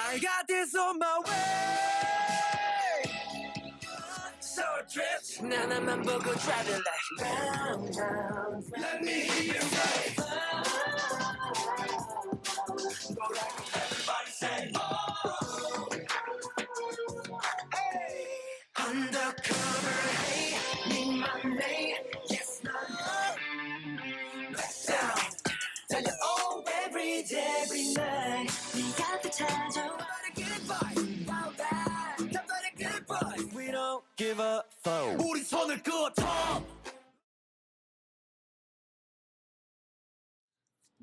I got this on my way. So drift. 나나만 보고 driving like round, round. Let me hear you say. Everybody say oh. Hey. Undercover, hey, need my name. Yes, no. Back down. Tell you all every day, every night. We got the time to want a good boy. How bad? Come on a good boy. We don't give a fuck. 우리 손을 그어줘.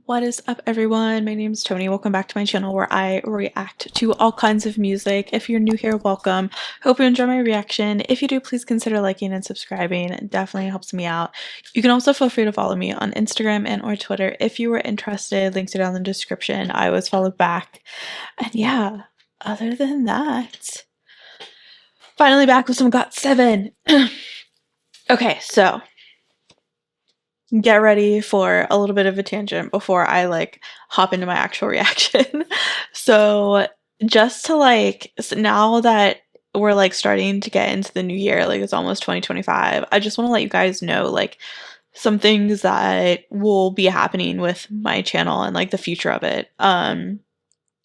What is up, everyone? My name is Tony. Welcome back to my channel where I react to all kinds of music. If you're new here, welcome. Hope you enjoy my reaction. If you do, please consider liking and subscribing. It definitely helps me out. You can also feel free to follow me on Instagram and or Twitter if you were interested. Links are down in the description. I always follow back. And yeah, other than that, finally back with some GOT7. Okay, so get ready for a little bit of a tangent before I hop into my actual reaction. So just to now that we're starting to get into the new year, it's almost 2025, I just want to let you guys know some things that will be happening with my channel and the future of it.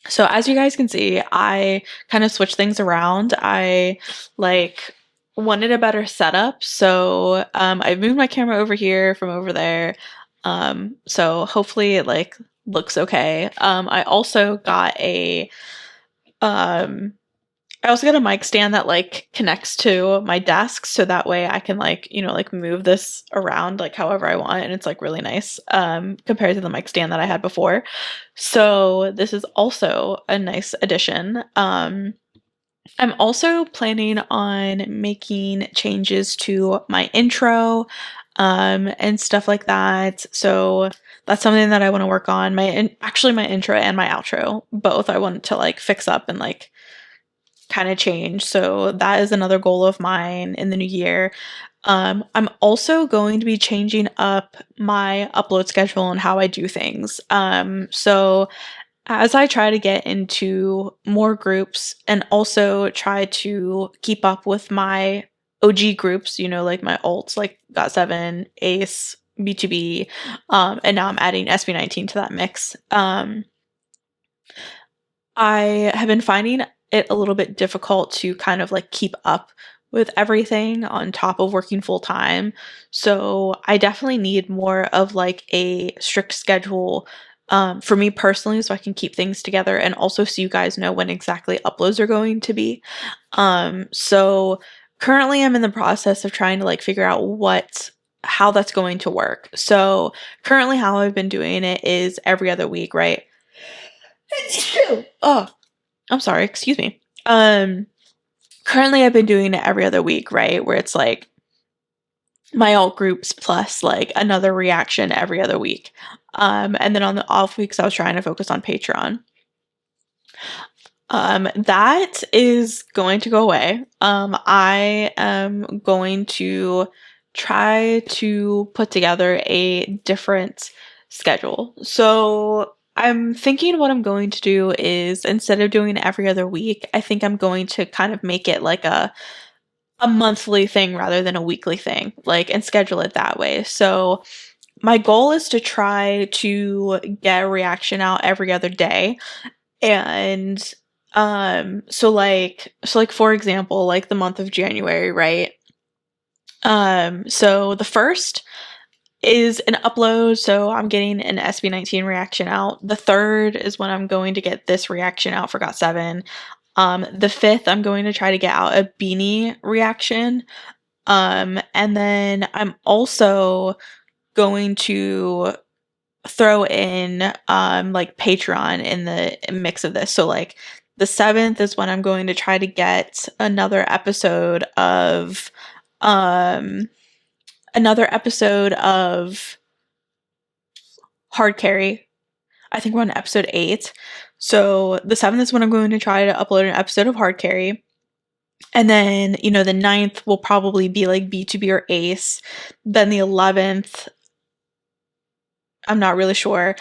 So as you guys can see, I kind of switched things around. I wanted a better setup, so I've moved my camera over here from over there, so hopefully it looks okay. I also got a mic stand that connects to my desk, so that way I can move this around however I want, and it's really nice compared to the mic stand that I had before. So this is also a nice addition. I'm also planning on making changes to my intro and stuff like that. So that's something that I want to work on. Actually my intro and my outro, both I want to fix up and kind of change. So that is another goal of mine in the new year. I'm also going to be changing up my upload schedule and how I do things. So as I try to get into more groups and also try to keep up with my OG groups, my alts GOT7, Ace, B2B, and now I'm adding SB19 to that mix. I have been finding it a little bit difficult to kind of keep up with everything on top of working full time. So I definitely need more of a strict schedule for me personally, so I can keep things together and also so you guys know when exactly uploads are going to be. So currently I'm in the process of trying to figure out how that's going to work. So currently how I've been doing it is every other week, right? Oh, I'm sorry, excuse me. Currently I've been doing it every other week, right? Where it's my alt groups plus another reaction every other week. And then on the off weeks, I was trying to focus on Patreon. That is going to go away. I am going to try to put together a different schedule. So I'm thinking what I'm going to do is, instead of doing it every other week, I think I'm going to kind of make it a monthly thing rather than a weekly thing, and schedule it that way. So my goal is to try to get a reaction out every other day. And so for example, the month of January, right? So the first is an upload, so I'm getting an SB19 reaction out. The third is when I'm going to get this reaction out for GOT7. The 5th, I'm going to try to get out a beanie reaction. And then I'm also going to throw in Patreon in the mix of this. So the 7th is when I'm going to try to get another episode of Hard Carry. I think we're on episode 8. So the 7th is when I'm going to try to upload an episode of Hard Carry. And then, the 9th will probably be B2B or Ace. Then the 11th, I'm not really sure.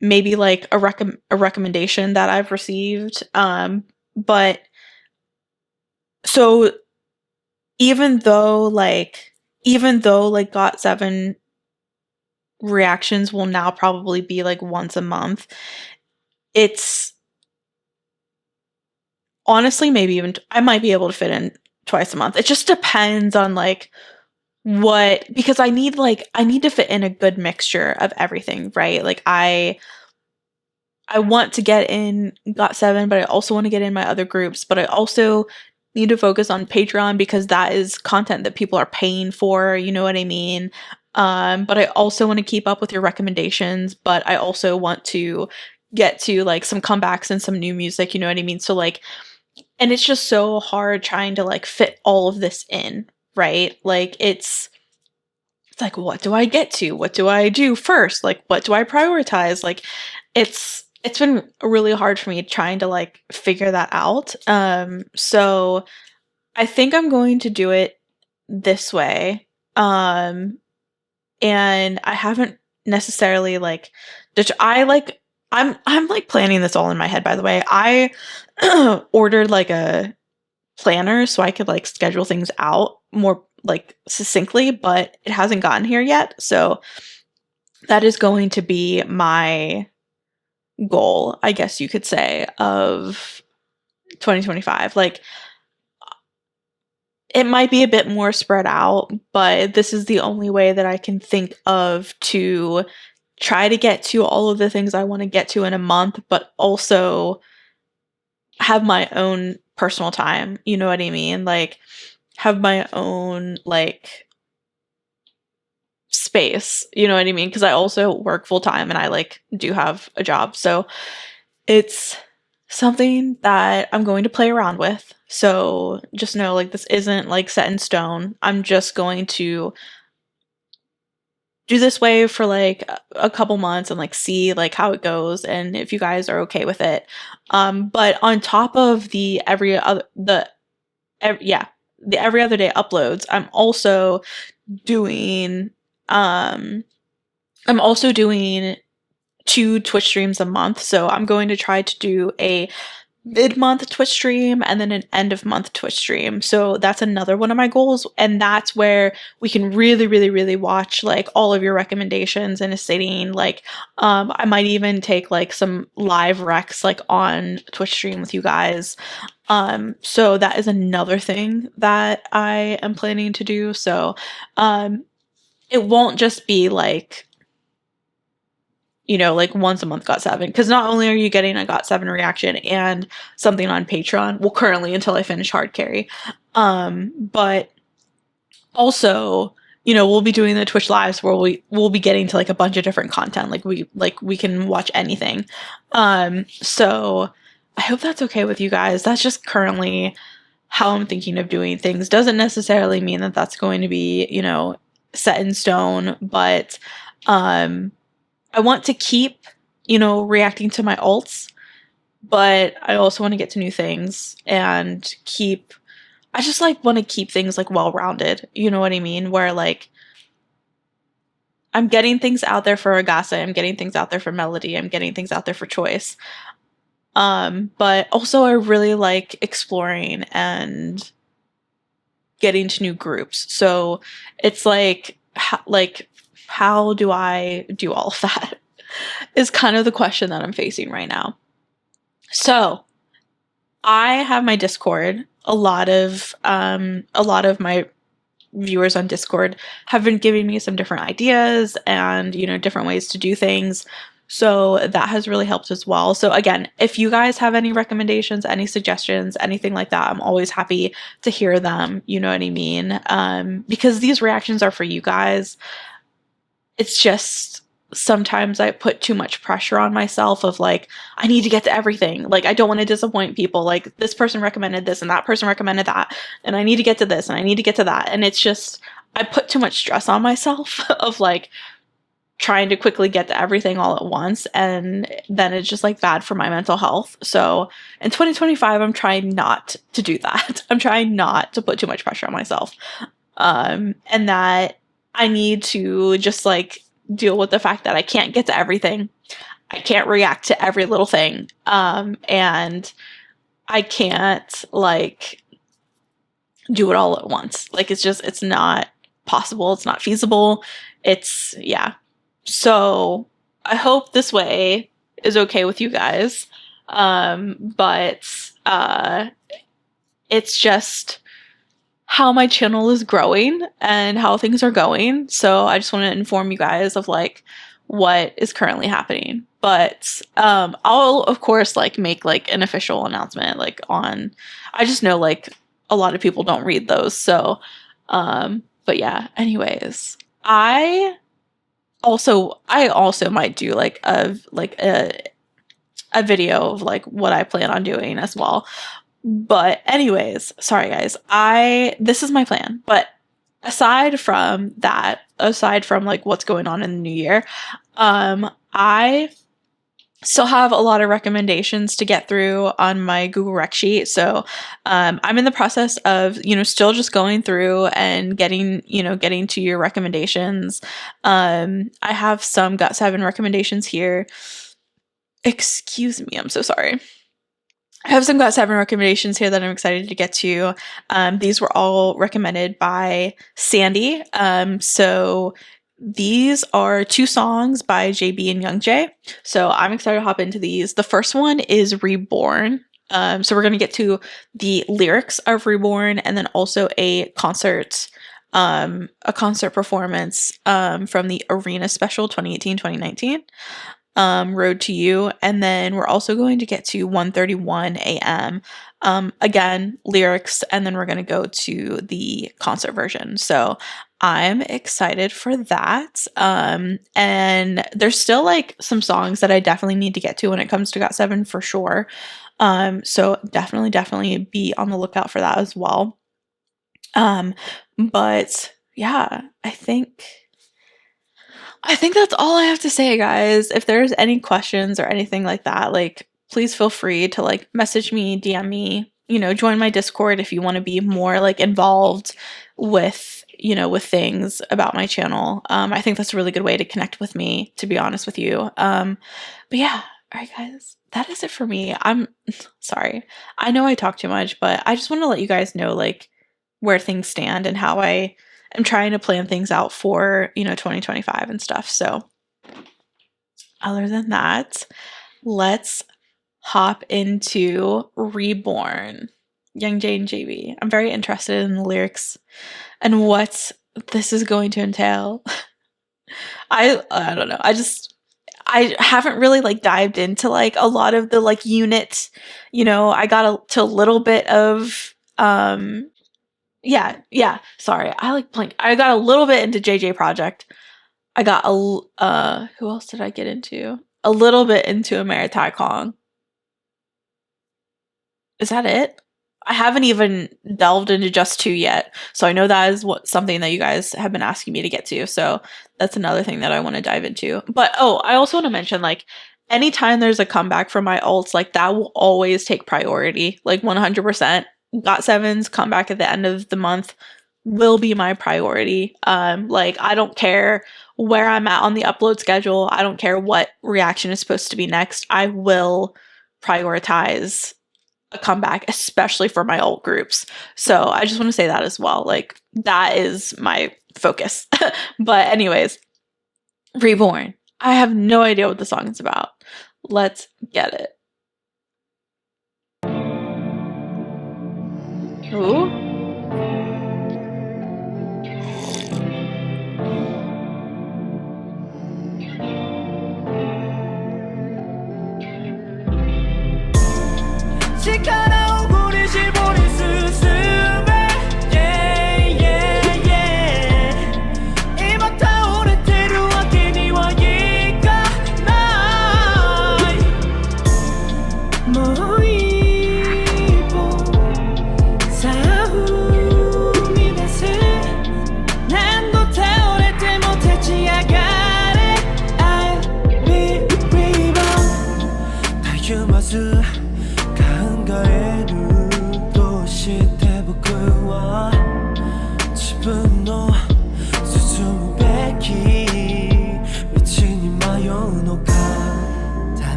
maybe like a recommendation that I've received. But so even though like GOT7 reactions will now probably be like once a month, it's honestly maybe even I might be able to fit in twice a month. It just depends on like because I need to fit in a good mixture of everything, right? Like I want to get in GOT7, but I also want to get in my other groups, but I also need to focus on Patreon because that is content that people are paying for, you know what I mean? But I also want to keep up with your recommendations, but I also want to get to like some comebacks and some new music, you know what I mean? So like, and it's just so hard trying to like fit all of this in, right? Like it's like, what do I get to? What do I do first? Like, what do I prioritize? Like, it's been really hard for me trying to like figure that out. So I think I'm going to do it this way. And I haven't necessarily like, I'm like planning this all in my head, by the way. I ordered like a planner so I could like schedule things out more like succinctly, but it hasn't gotten here yet. So that is going to be my goal, I guess you could say, of 2025. Like it might be a bit more spread out, but this is the only way that I can think of to try to get to all of the things I want to get to in a month, but also have my own personal time. You know what I mean? Like have my own like space, you know what I mean? Because I also work full time and I like do have a job. So it's something that I'm going to play around with. So just know like this isn't like set in stone. I'm just going to do this way for like a couple months and like see like how it goes and if you guys are okay with it. But on top of the every other day uploads, doing um I'm also doing 2 Twitch streams a month. So I'm going to try to do a mid-month Twitch stream and then an end-of-month Twitch stream. So that's another one of my goals, and that's where we can really, really, really watch like all of your recommendations in a sitting. Like, I might even take like some live recs like on Twitch stream with you guys. So that is another thing that I am planning to do. So, it won't just be like like once a month GOT7, because not only are you getting a GOT7 reaction and something on Patreon, well, currently until I finish hard carry, but also, we'll be doing the Twitch lives where we'll be getting to like a bunch of different content. We can watch anything. So I hope that's okay with you guys. That's just currently how I'm thinking of doing things. Doesn't necessarily mean that that's going to be, set in stone, but, I want to keep, reacting to my alts, but I also want to get to new things and I just like want to keep things like well-rounded. You know what I mean? Where like I'm getting things out there for Agasa, I'm getting things out there for Melody, I'm getting things out there for Choice. But also I really like exploring and getting to new groups. So it's like how do I do all of that is kind of the question that I'm facing right now. So I have my Discord. A lot of my viewers on Discord have been giving me some different ideas and, different ways to do things. So that has really helped as well. So again, if you guys have any recommendations, any suggestions, anything like that, I'm always happy to hear them. You know what I mean? Because these reactions are for you guys. It's just sometimes I put too much pressure on myself of like, I need to get to everything. Like, I don't want to disappoint people. Like, this person recommended this and that person recommended that. And I need to get to this and I need to get to that. And it's just, I put too much stress on myself of like trying to quickly get to everything all at once. And then it's just like bad for my mental health. So in 2025, I'm trying not to do that. I'm trying not to put too much pressure on myself. And that I need to just like deal with the fact that I can't get to everything. I can't react to every little thing. And I can't like do it all at once. Like it's not possible. It's not feasible. Yeah. So I hope this way is okay with you guys. But it's just how my channel is growing and how things are going. So I just want to inform you guys of like what is currently happening. But I'll of course like make like an official announcement like on, I just know like a lot of people don't read those. So but yeah, anyways, I also might do like a video of like what I plan on doing as well. But anyways, sorry guys, this is my plan. But aside from like what's going on in the new year, I still have a lot of recommendations to get through on my Google Rec sheet. So I'm in the process of, still just going through and getting to your recommendations. I have some GOT7 recommendations here. Excuse me, I'm so sorry. I have some GOT7 recommendations here that I'm excited to get to. These were all recommended by Sandy. So these are 2 songs by JayB and Youngjae. So I'm excited to hop into these. The first one is Reborn. So we're going to get to the lyrics of Reborn and then also a concert performance from the Arena Special 2018-2019. Road to You, and then we're also going to get to 1:31 a.m. Again, lyrics, and then we're going to go to the concert version. So I'm excited for that. And there's still like some songs that I definitely need to get to when it comes to GOT7 for sure. So definitely be on the lookout for that as well. But yeah, I think that's all I have to say, guys. If there's any questions or anything like that, like please feel free to like message me, DM me, join my Discord if you want to be more like involved with, with things about my channel. I think that's a really good way to connect with me, to be honest with you. But yeah, all right, guys, that is it for me. I'm sorry. I know I talk too much, but I just want to let you guys know like where things stand and how I'm trying to plan things out for, 2025 and stuff. So other than that, let's hop into Reborn, Youngjae and JayB. I'm very interested in the lyrics and what this is going to entail. I don't know. I haven't really like dived into like a lot of the like units, I got to a little bit of, yeah. Sorry, I like blank. I got a little bit into JJ Project. I got who else did I get into? A little bit into Ameritai Kong. Is that it? I haven't even delved into just 2 yet. So I know that is something that you guys have been asking me to get to. So that's another thing that I want to dive into. But I also want to mention like anytime there's a comeback from my alts, like that will always take priority, like 100%. GOT7's comeback at the end of the month will be my priority. Like I don't care where I'm at on the upload schedule. I don't care what reaction is supposed to be next. I will prioritize a comeback, especially for my alt groups. So I just want to say that as well. Like that is my focus. But anyways, Reborn. I have no idea what the song is about. Let's get it. Ooh.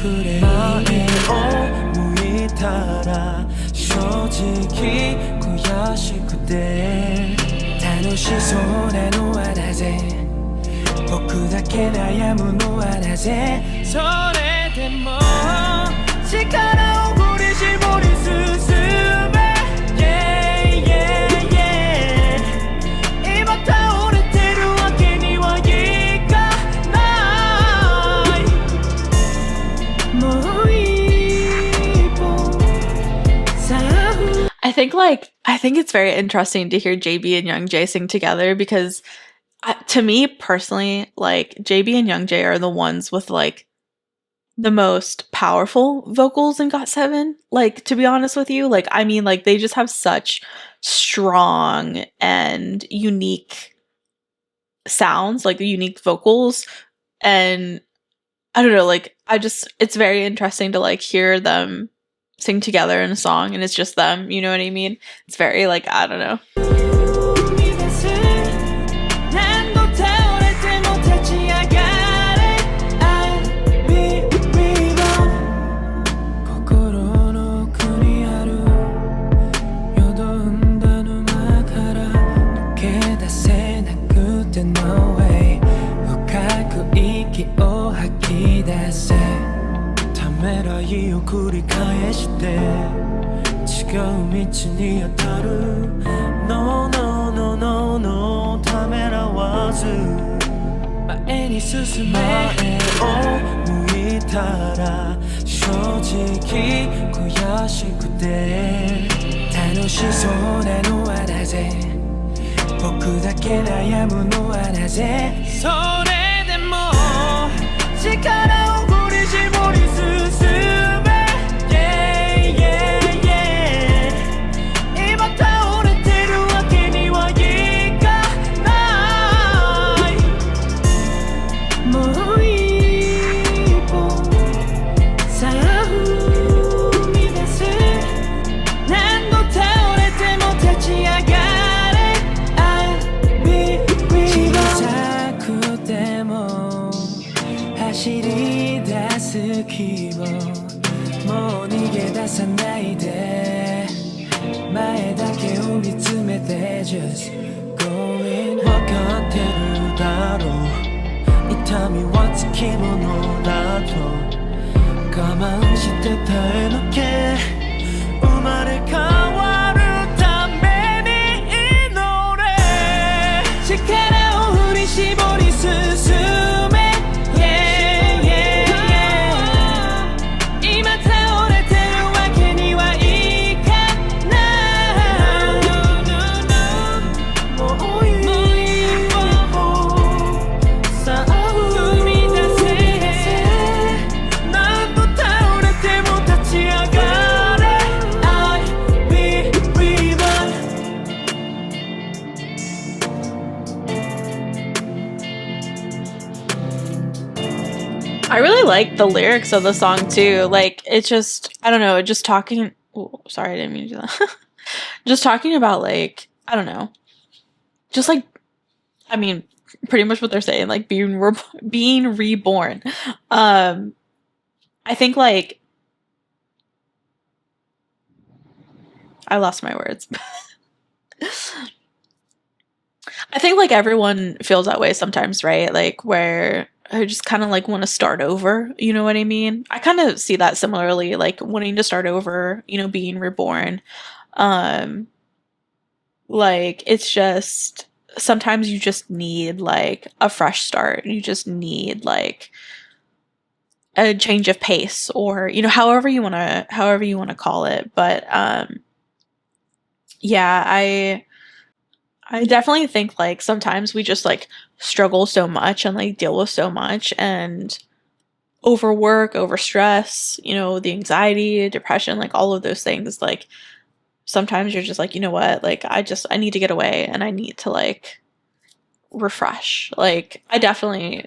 그래 나에向いたら正直悔しくて楽しそうなのはなぜ僕だけ悩むのはなぜそれでも力を振り絞り進め Yeah, yeah, yeah 今倒れてるわけにはいかないもう一歩さあ I think it's very interesting to hear JayB and Youngjae sing together because to me personally, like JayB and Youngjae are the ones with like the most powerful vocals in GOT7. Like to be honest with you, like I mean like they just have such strong and unique sounds, like unique vocals, and I don't know, like it's very interesting to like hear them sing together in a song and it's just them, you know what I mean? It's very like I don't know. No, no, no, no, no ためらわず前に進め前を向いたら正直悔しくて楽しそうなのはなぜ僕だけ悩むのはなぜそれでも力を振り絞り進め Yeah, yeah, yeah 今倒れてるわけにはいかないもう一歩さあ踏み出す何度倒れても立ち上がれ I'll be with you 小さくても走り出す希望もう逃げ出さないで前だけを見つめて Just going 分かってるだろう痛みはつきものだと我慢して耐え抜け生まれ変わるために祈れ力を振り絞り進め Yeah, yeah, yeah 今倒れてるわけにはいかないもう一歩さあ踏み出せ何度倒れても立ち上がれ I'll be reborn I really like the lyrics of the song too. Like it's just I don't know, just talking oh, sorry, I didn't mean to do that. Just talking about like I don't know. Just like I mean pretty much what they're saying, like being reborn. I think like I lost my words. I think like everyone feels that way sometimes, right? Like where I just kind of like want to start over, you know what I mean? I kind of see that similarly, like wanting to start over, you know, being reborn. Um like it's just sometimes you just need like a fresh start. You just need like a change of pace or you know however you want to call it, but yeah, I definitely think like sometimes we just like struggle so much and like deal with so much and overwork, overstress, you know, the anxiety, depression, like all of those things. Like sometimes you're just like, you know what, like I need to get away and I need to like refresh. Like I definitely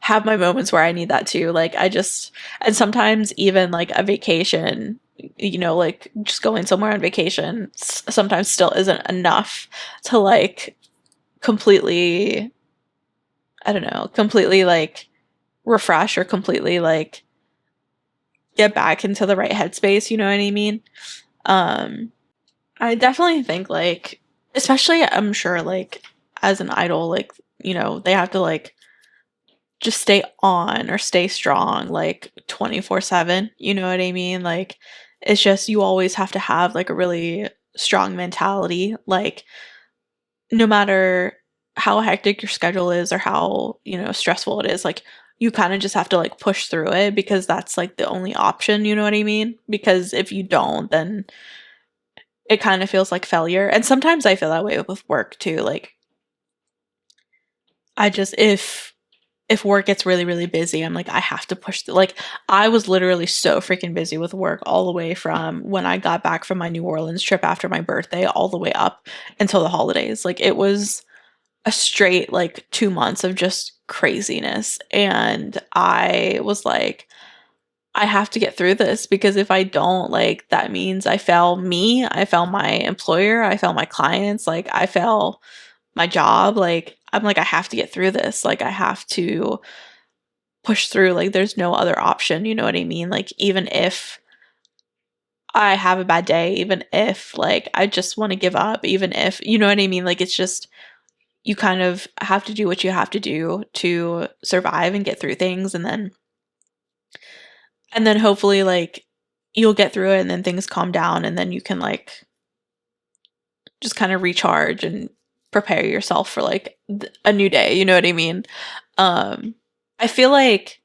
have my moments where I need that too. Like and sometimes even like a vacation, you know, like just going somewhere on vacation sometimes still isn't enough to like completely, I don't know, completely like refresh or completely like get back into the right headspace, you know what I mean? I definitely think, like, especially I'm sure, like, as an idol, like, you know, they have to, like, just stay on or stay strong, like, 24/7, you know what I mean? Like, it's just you always have to have, like, a really strong mentality, like, no matter how hectic your schedule is or how, you know, stressful it is, like, you kinda just have to, like, push through it because that's, like, the only option, you know what I mean? Because if you don't, then it kinda feels like failure, and sometimes I feel that way with work too, like, I just if work gets really, really busy, I'm like, I have to push through. Like, I was literally so freaking busy with work all the way from when I got back from my New Orleans trip after my birthday all the way up until the holidays. Like, it was a straight, like, 2 months of just craziness, and I was like, I have to get through this because if I don't, like, that means I fail me, I fail my employer, I fail my clients, like, I fail my job. Like, I'm like, I have to get through this. Like, I have to push through. Like, there's no other option. You know what I mean? Like, even if I have a bad day, even if, like, I just want to give up, even if, you know what I mean? Like, it's just, you kind of have to do what you have to do to survive and get through things. And then hopefully, like, you'll get through it and then things calm down and then you can, like, just kind of recharge and prepare yourself for, like, a new day, you know what I mean? Um, I feel like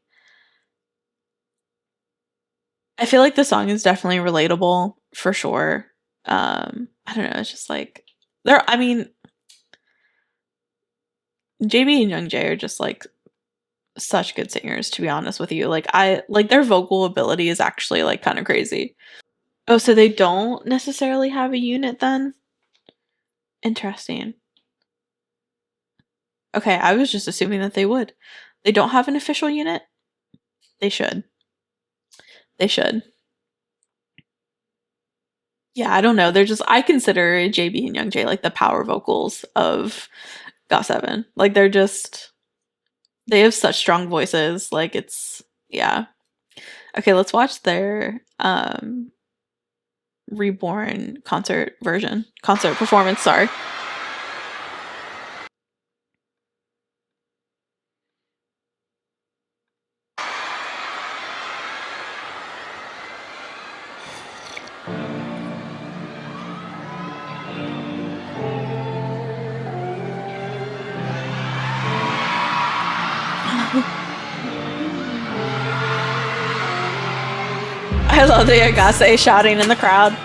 the song is definitely relatable for sure. I don't know, it's just like I mean, JayB and Youngjae are just, like, such good singers, to be honest with you. Like, I like their vocal ability is actually, like, kind of crazy. Oh, so they don't necessarily have a unit then? Interesting. Okay, I was just assuming that they would. They don't have an official unit? They should. They should. Yeah, I don't know. They're just I consider JayB and Youngjae like the power vocals of GOT7. Like, they're just they have such strong voices. Like, it's yeah. Okay, let's watch their Reborn concert performance, sorry. I love the Agase shouting in the crowd.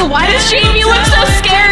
Why does JayB look so scary?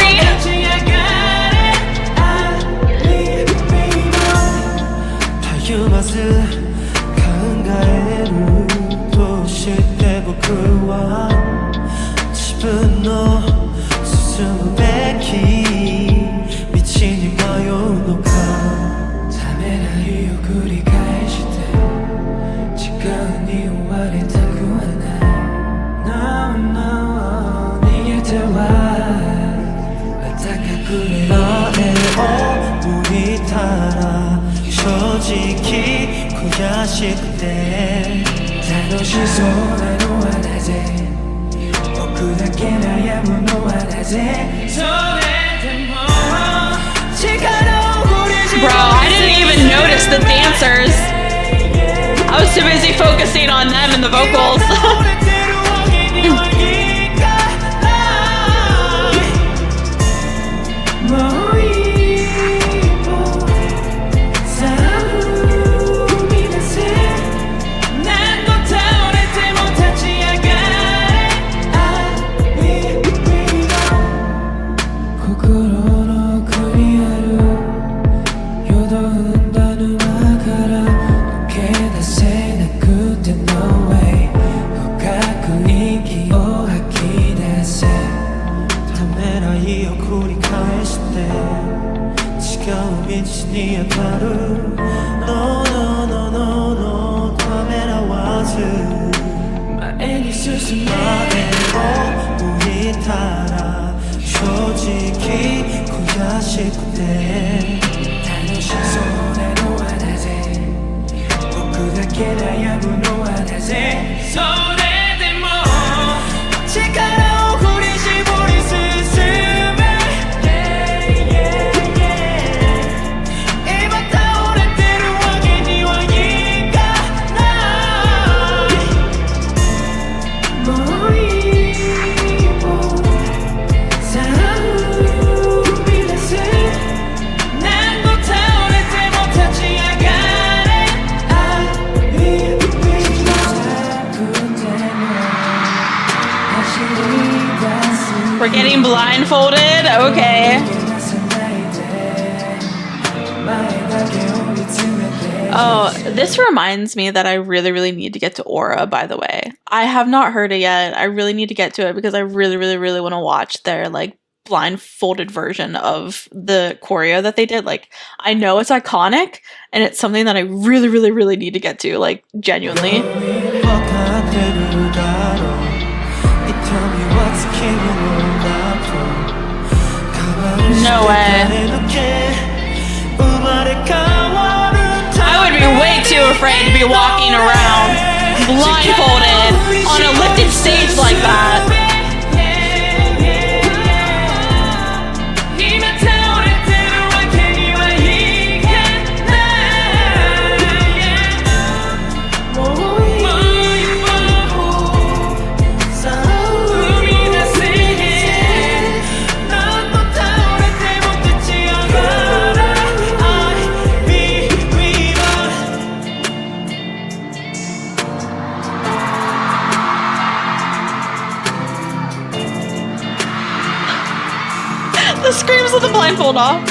Bro, I didn't even notice the dancers. I was too busy focusing on them and the vocals. We're getting blindfolded? Okay. Oh, this reminds me that I really, really need to get to Aura, by the way. I have not heard it yet. I really need to get to it because I really, really, really want to watch their, like, blindfolded version of the choreo that they did. Like, I know it's iconic, and it's something that I really, really, really need to get to, like, genuinely. No way. I would be way too afraid to be walking around blindfolded on a lifted stage like that. The screams with the blindfold off.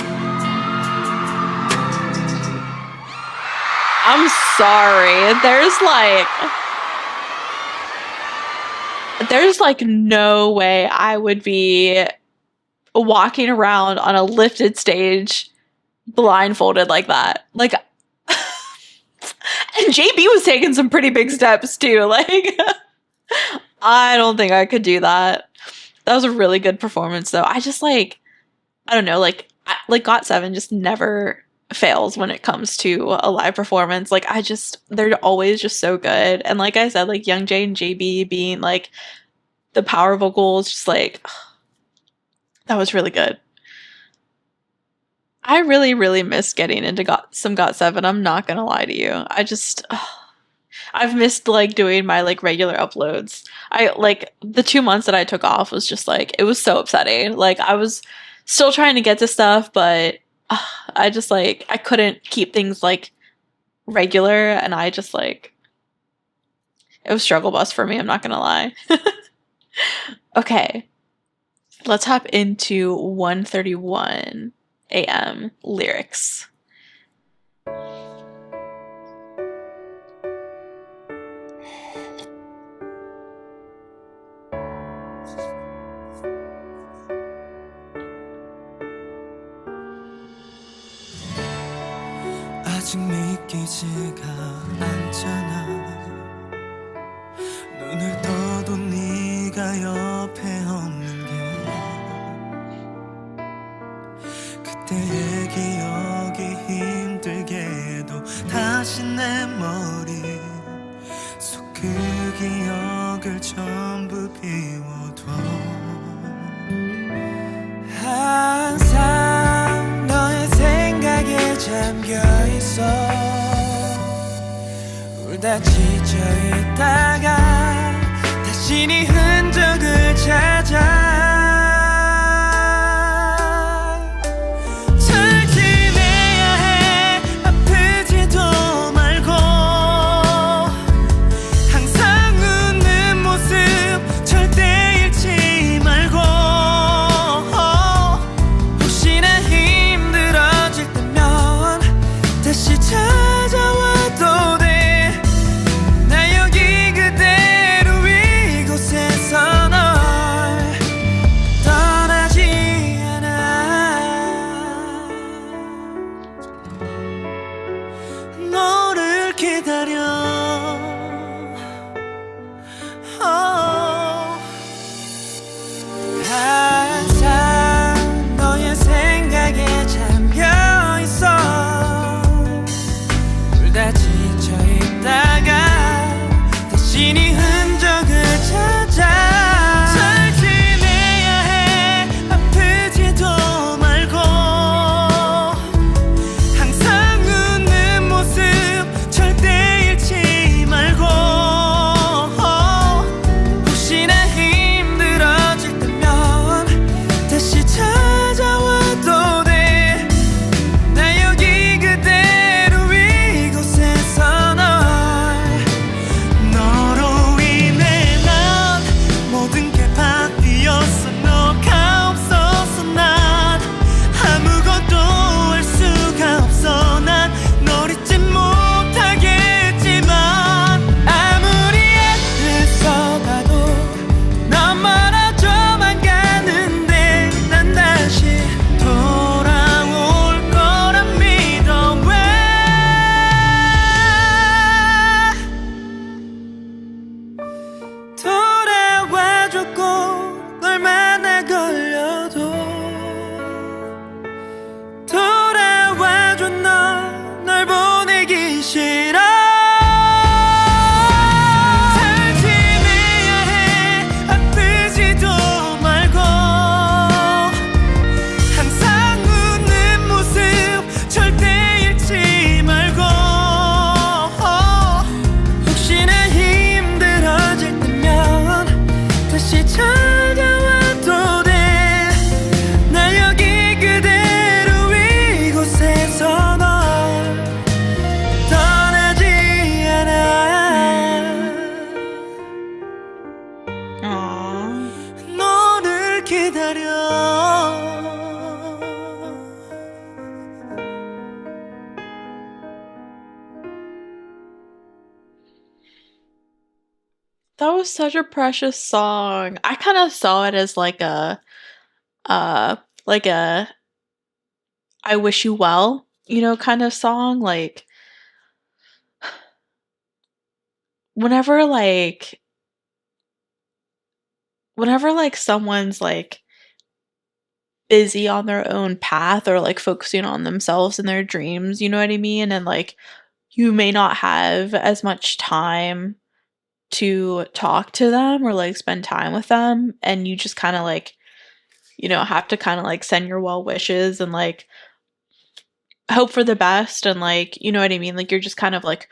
I'm sorry. There's like no way I would be walking around on a lifted stage blindfolded like that. Like, and JayB was taking some pretty big steps too. Like, I don't think I could do that. That was a really good performance though. I just like, I don't know, like GOT7 just never fails when it comes to a live performance. Like, they're always just so good. And like I said, like Youngjae and JayB being like the power vocals, just like, that was really good. I really, really miss getting into some GOT7. I'm not gonna lie to you. I've missed like doing my like regular uploads. I like the 2 months that I took off was just like, it was so upsetting. Like, I was still trying to get to stuff, but I just like, I couldn't keep things like regular, and I just like, it was struggle bus for me, I'm not gonna lie. Okay, let's hop into 1:31 a.m. lyrics. 아직 믿기지가 않잖아. 눈을 떠도 네가 옆에 없는 게 그때의 기억이 힘들게도 다시 내 머리 속 그 기억을 전부 비워둬. 항상 너의 생각에 잠겨있어. 울다 지쳐있다가 다시 네 흔적을 찾아. 철진해야 해. 아프지도 말고 항상 웃는 모습 절대 잃지 말고. That was such a precious song. I kind of saw it as uh, like a I wish you well, kind of song. Like, whenever like whenever like someone's like busy on their own path or like focusing on themselves and their dreams, you know what I mean? And like you may not have as much time to talk to them or like spend time with them, and you just kind of like, have to kind of like send your well wishes and like hope for the best, and like, you know what I mean? Like you're just kind of like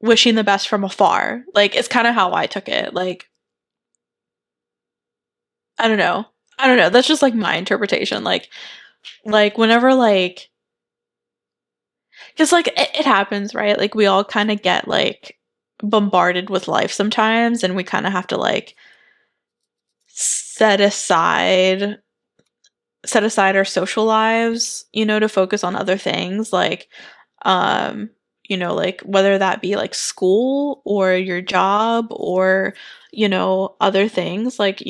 wishing the best from afar. Like it's kind of how I took it. Like, I don't know. I don't know. That's just like my interpretation. Like whenever like, because like it happens, right? Like we all kind of get like bombarded with life sometimes, and we kind of have to like set aside our social lives, to focus on other things, like like whether that be like school or your job or other things, like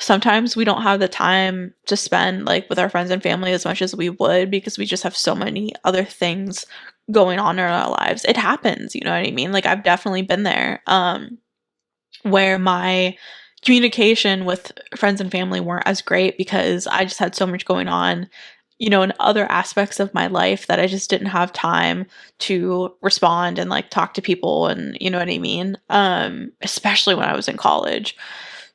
sometimes we don't have the time to spend like with our friends and family as much as we would, because we just have so many other things going on in our lives. It happens, you know what I mean? Like I've definitely been there, where my communication with friends and family weren't as great because I just had so much going on, in other aspects of my life, that I just didn't have time to respond and like talk to people, and you know what I mean? Especially when I was in college.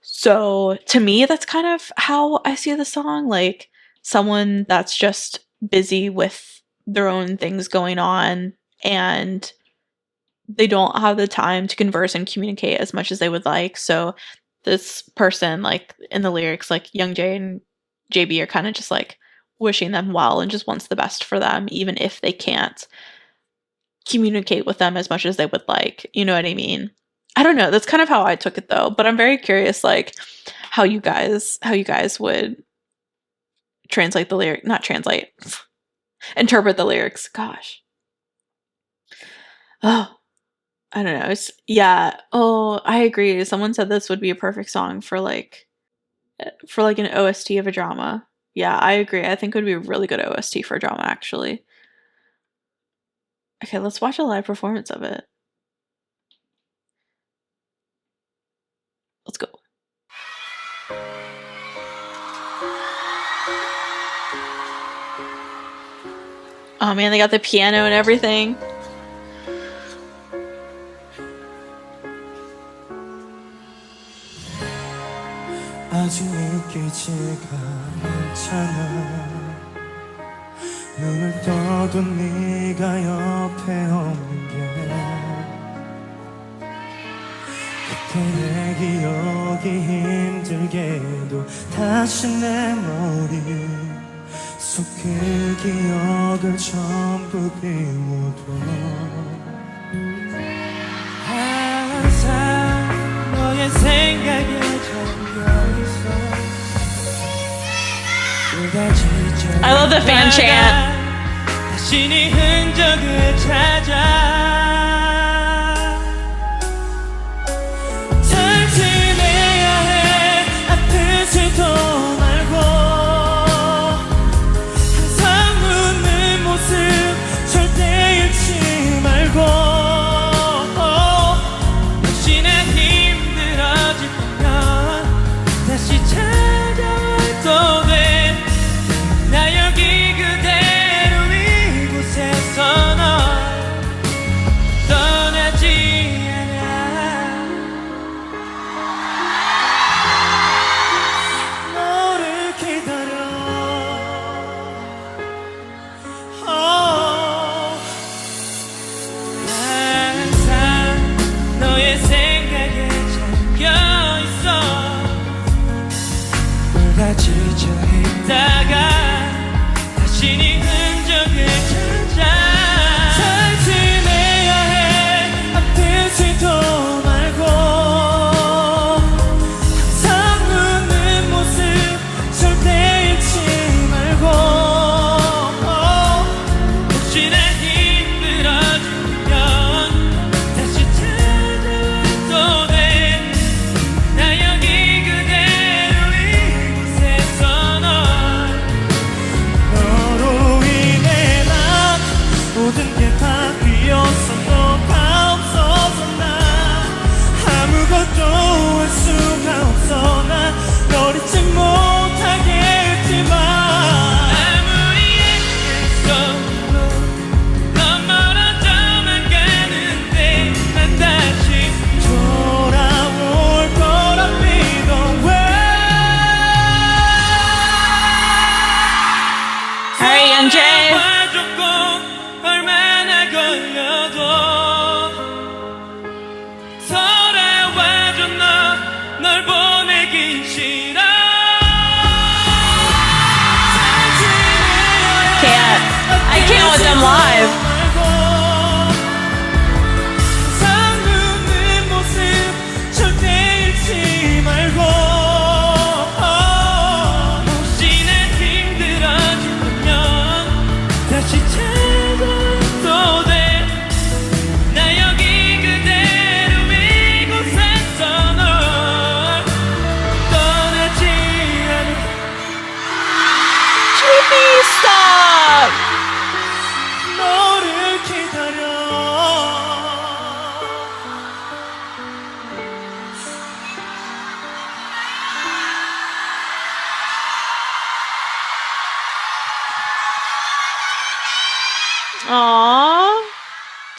So to me, that's kind of how I see the song, like someone that's just busy with their own things going on, and they don't have the time to converse and communicate as much as they would like. So this person, like in the lyrics, like Youngjae and JayB are kind of just like wishing them well and just wants the best for them, even if they can't communicate with them as much as they would like. You know what I mean? I don't know. That's kind of how I took it though, but I'm very curious, like how you guys would translate the lyric, not translate, interpret the lyrics. Gosh. Oh, I don't know. Yeah. Oh, I agree. Someone said this would be a perfect song for like an OST of a drama. Yeah, I agree. I think it would be a really good OST for a drama, actually. Okay, let's watch a live performance of it. Let's go. Oh man, they got the piano and everything. 아직 믿기지가 않잖아. 눈을 떠도 네가 옆에 없는 게 그때 내 기억이 힘들게도 다시 내 머리 속 그 기억을 전부 비워둬. 항상 너의 생각에 I love the fan chant. 다시 네 흔적을 찾아 탈진해야 해. 아프지도 말고 항상 웃는 모습 절대 잃지 말고 혹시나 힘들어질 거면 다시 찾아와도 돼. 나 여기 그대로 이곳에서 널 떠나지 않아. 너를 기다려. 항상 너의 생각에 잠겨있어. 내가 지쳐있다가 다시 네 흔적을 찾아 탈진해야 해. 아프지도 말고 항상 웃는 모습 절대 잃지 말고 혹시나 힘들어지면 다시 찾아 watch them live. Stop! Aww.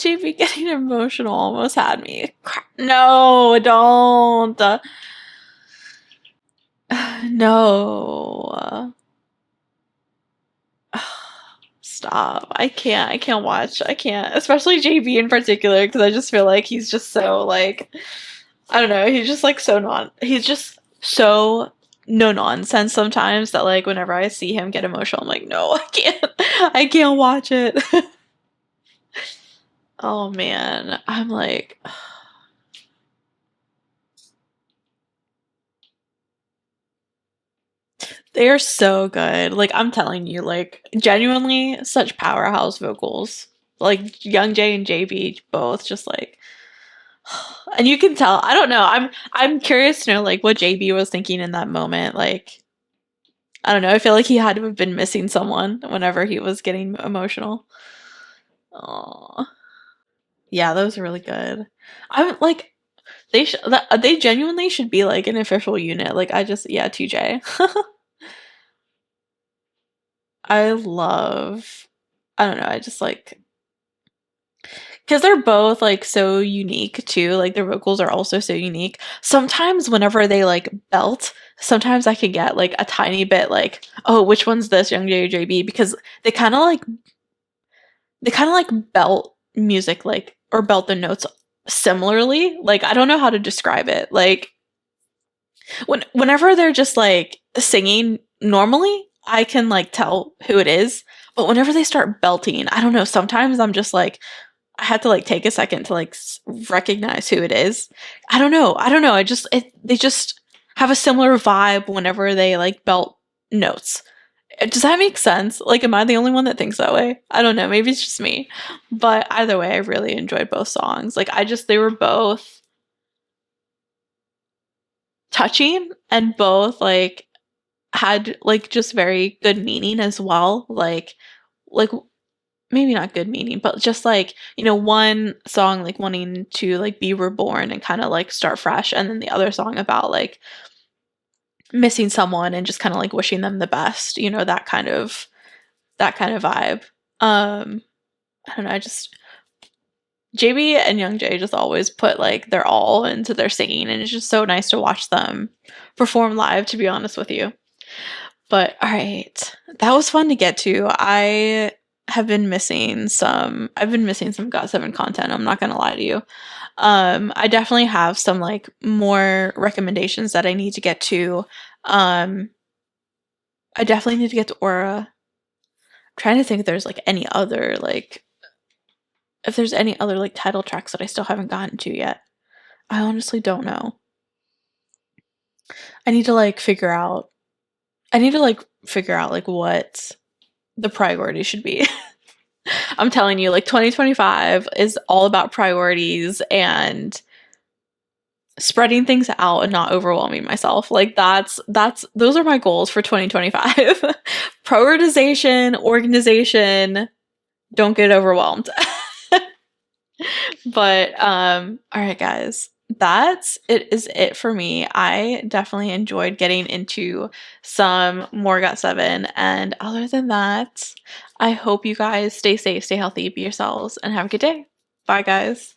JayB getting emotional almost had me. No, don't. No. Stop. I can't watch. I can't. Especially JayB in particular, because I just feel like he's just so, like, I don't know, he's just like he's just so no nonsense sometimes that, like, whenever I see him get emotional, I'm like, no, I can't watch it. Oh man, I'm like, they are so good. Like, I'm telling you, like, genuinely such powerhouse vocals. Like, Youngjae and JayB both just like, and you can tell. I don't know. I'm curious to know, like, what JayB was thinking in that moment. Like, I don't know. I feel like he had to have been missing someone whenever he was getting emotional. Oh, yeah, that was really good. I'm like, they genuinely should be like an official unit. Like, yeah, 2J. I love, I don't know, I just like, because they're both like so unique too. Like, their vocals are also so unique. Sometimes whenever they like belt, sometimes I could get like a tiny bit like, oh, which one's this, Youngjae or JayB? Because they kind of like belt music, like, or belt the notes similarly. Like, I don't know how to describe it. Like, whenever they're just like singing normally, I can like tell who it is. But whenever they start belting, I don't know, sometimes I'm just like, I had to like take a second to like recognize who it is. I don't know. They just have a similar vibe whenever they like belt notes. Does that make sense? Like, am I the only one that thinks that way? I don't know. Maybe it's just me. But either way, I really enjoyed both songs. Like, they were both touching, and both like had like just very good meaning as well. Like maybe not good meaning, but just like, one song like wanting to like be reborn and kind of like start fresh, and then the other song about like missing someone and just kind of like wishing them the best, that kind of vibe. I don't know, JayB and Youngjae just always put like their all into their singing, and it's just so nice to watch them perform live, to be honest with you. But all right, that was fun to get to. I've been missing some GOT7 content, I'm not gonna lie to you. I definitely have some like more recommendations that I need to get to. I definitely need to get to Aura. I'm trying to think if there's like any other like title tracks that I still haven't gotten to yet. I honestly don't know. I need to like figure out like what the priority should be. I'm telling you, like, 2025 is all about priorities and spreading things out and not overwhelming myself. Like, those are my goals for 2025. Prioritization, organization, don't get overwhelmed. But all right, guys, is it for me. I definitely enjoyed getting into some more GOT7, and other than that, I hope you guys stay safe, stay healthy, be yourselves, and have a good day. Bye, guys.